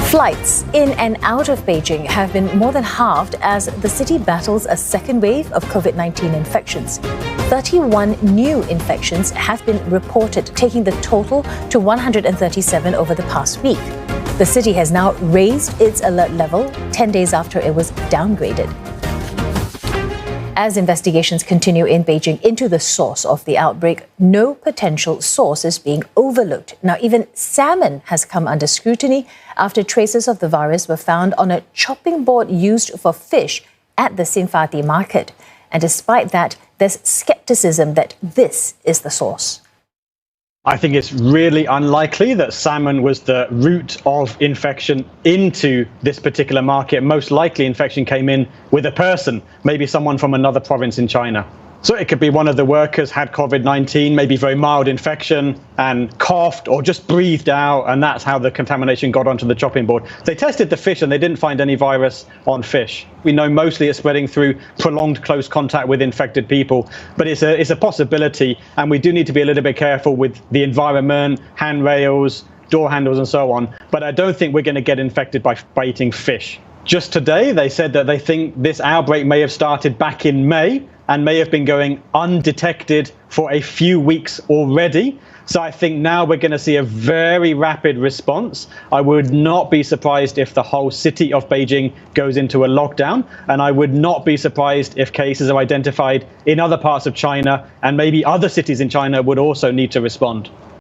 Flights in and out of Beijing have been more than halved as the city battles a second wave of COVID-19 infections. 31 new infections have been reported, taking the total to 137 over the past week. The city has now raised its alert level 10 days after it was downgraded. As investigations continue in Beijing into the source of the outbreak, no potential source is being overlooked. Now, even salmon has come under scrutiny after traces of the virus were found on a chopping board used for fish at the Xinfadi market. And despite that, there's skepticism that this is the source. I think it's really unlikely that salmon was the route of infection into this particular market. Most likely infection came in with a person, maybe someone from another province in China. So it could be one of the workers had COVID-19, maybe very mild infection and coughed or just breathed out, and that's how the contamination got onto the chopping board. They tested the fish and they didn't find any virus on fish. We know mostly it's spreading through prolonged close contact with infected people, but it's a possibility, and we do need to be a little bit careful with the environment, handrails, door handles and so on. But I don't think we're going to get infected by eating fish. Just today, they said that they think this outbreak may have started back in May and may have been going undetected for a few weeks already. So I think now we're going to see a very rapid response. I would not be surprised if the whole city of Beijing goes into a lockdown. And I would not be surprised if cases are identified in other parts of China, and maybe other cities in China would also need to respond.